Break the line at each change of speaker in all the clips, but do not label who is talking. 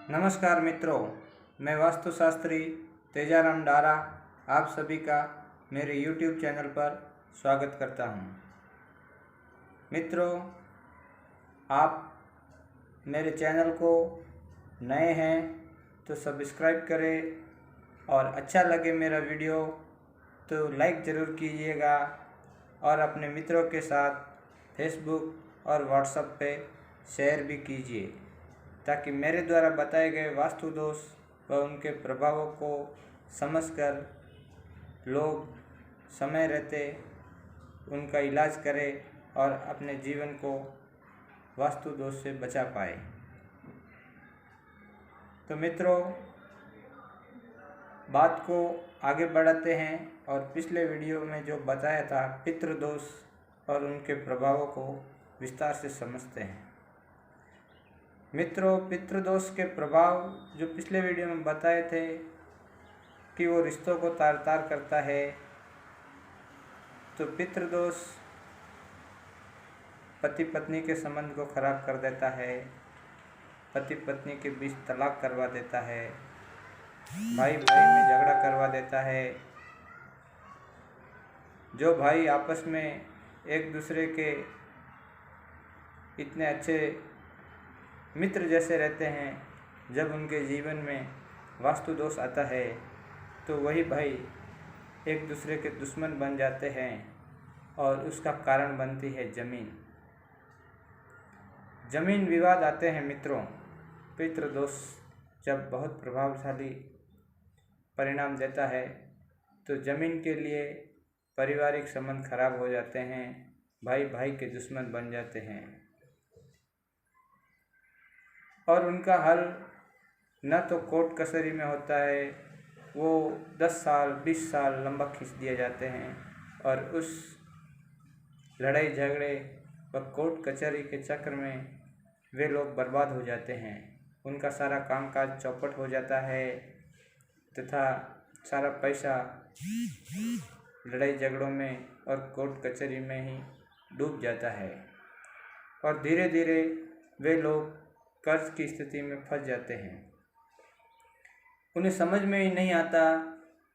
नमस्कार मित्रों, मैं वास्तुशास्त्री तेजाराम डारा आप सभी का मेरे YouTube चैनल पर स्वागत करता हूं। मित्रों, आप मेरे चैनल को नए हैं तो सब्सक्राइब करें और अच्छा लगे मेरा वीडियो तो लाइक ज़रूर कीजिएगा और अपने मित्रों के साथ फेसबुक और व्हाट्सएप पे शेयर भी कीजिए ताकि मेरे द्वारा बताए गए वास्तु दोष व उनके प्रभावों को समझकर लोग समय रहते उनका इलाज करें और अपने जीवन को वास्तु दोष से बचा पाए। तो मित्रों, बात को आगे बढ़ाते हैं और पिछले वीडियो में जो बताया था पितृदोष और उनके प्रभावों को विस्तार से समझते हैं। मित्रों, पितृदोष के प्रभाव जो पिछले वीडियो में बताए थे कि वो रिश्तों को तार तार करता है। तो पितृदोष पति पत्नी के संबंध को खराब कर देता है, पति पत्नी के बीच तलाक करवा देता है, भाई भाई में झगड़ा करवा देता है। जो भाई आपस में एक दूसरे के इतने अच्छे मित्र जैसे रहते हैं, जब उनके जीवन में वास्तु दोष आता है तो वही भाई एक दूसरे के दुश्मन बन जाते हैं और उसका कारण बनती है जमीन विवाद आते हैं। मित्रों, पितृदोष जब बहुत प्रभावशाली परिणाम देता है तो जमीन के लिए पारिवारिक संबंध खराब हो जाते हैं, भाई भाई के दुश्मन बन जाते हैं और उनका हल न तो कोर्ट कचहरी में होता है, वो 10 साल 20 साल लंबा खींच दिए जाते हैं और उस लड़ाई झगड़े व कोर्ट कचहरी के चक्कर में वे लोग बर्बाद हो जाते हैं। उनका सारा कामकाज चौपट हो जाता है तथा सारा पैसा लड़ाई झगड़ों में और कोर्ट कचहरी में ही डूब जाता है और धीरे धीरे वे लोग कर्ज की स्थिति में फंस जाते हैं। उन्हें समझ में ही नहीं आता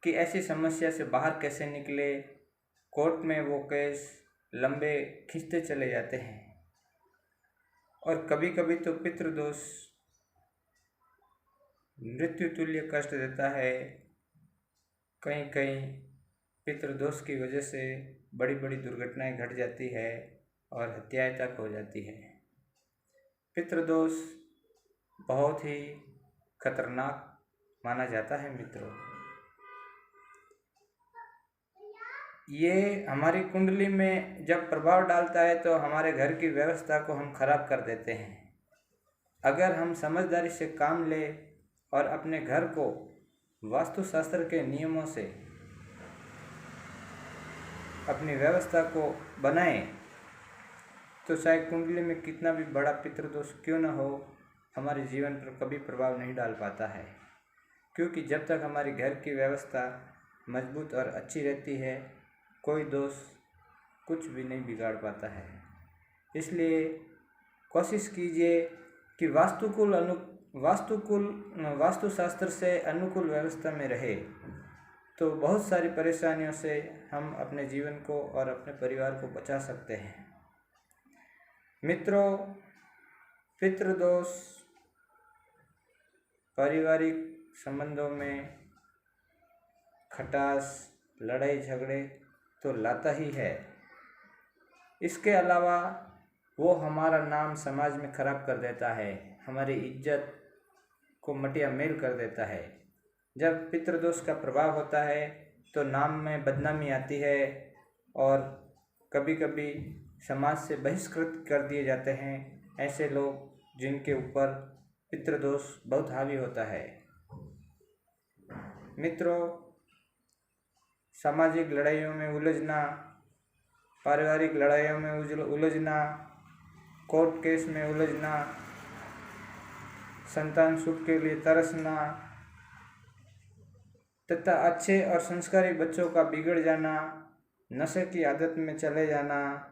कि ऐसी समस्या से बाहर कैसे निकले। कोर्ट में वो केस लंबे खींचते चले जाते हैं और कभी कभी तो पितृदोष मृत्यु तुल्य कष्ट देता है। कहीं कहीं पितृदोष की वजह से बड़ी बड़ी दुर्घटनाएं घट जाती है और हत्याएं तक हो जाती है। पितृदोष बहुत ही खतरनाक माना जाता है। मित्रों, ये हमारी कुंडली में जब प्रभाव डालता है तो हमारे घर की व्यवस्था को हम खराब कर देते हैं। अगर हम समझदारी से काम ले और अपने घर को वास्तुशास्त्र के नियमों से अपनी व्यवस्था को बनाएं तो चाहे कुंडली में कितना भी बड़ा पितृदोष क्यों न हो, हमारे जीवन पर कभी प्रभाव नहीं डाल पाता है, क्योंकि जब तक हमारी घर की व्यवस्था मजबूत और अच्छी रहती है कोई दोष कुछ भी नहीं बिगाड़ पाता है। इसलिए कोशिश कीजिए कि वास्तुशास्त्र से अनुकूल व्यवस्था में रहे तो बहुत सारी परेशानियों से हम अपने जीवन को और अपने परिवार को बचा सकते हैं। मित्रों, पितृदोष पारिवारिक संबंधों में खटास, लड़ाई झगड़े तो लाता ही है। इसके अलावा वो हमारा नाम समाज में खराब कर देता है, हमारी इज्जत को मटिया मेल कर देता है। जब पितृदोष का प्रभाव होता है तो नाम में बदनामी आती है और कभी कभी समाज से बहिष्कृत कर दिए जाते हैं ऐसे लोग जिनके ऊपर पितृदोष बहुत हावी होता है। मित्रों, सामाजिक लड़ाइयों में उलझना, पारिवारिक लड़ाइयों में उलझना, कोर्ट केस में उलझना, संतान सुख के लिए तरसना तथा अच्छे और संस्कारी बच्चों का बिगड़ जाना, नशे की आदत में चले जाना,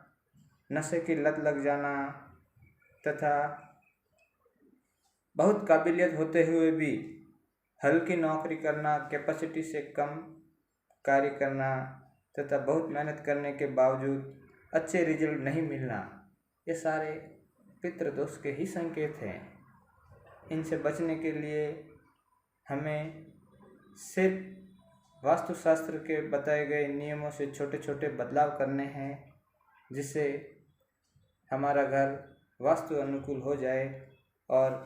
नशे की लत लग जाना तथा बहुत काबिलियत होते हुए भी हल्की नौकरी करना, कैपेसिटी से कम कार्य करना तथा बहुत मेहनत करने के बावजूद अच्छे रिजल्ट नहीं मिलना, ये सारे पितृदोष के ही संकेत हैं। इनसे बचने के लिए हमें सिर्फ वास्तुशास्त्र के बताए गए नियमों से छोटे छोटे बदलाव करने हैं, जिससे हमारा घर वास्तु अनुकूल हो जाए और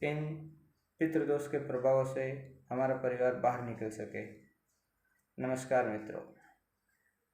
इन पितृदोष के प्रभाव से हमारा परिवार बाहर निकल सके। नमस्कार मित्रों।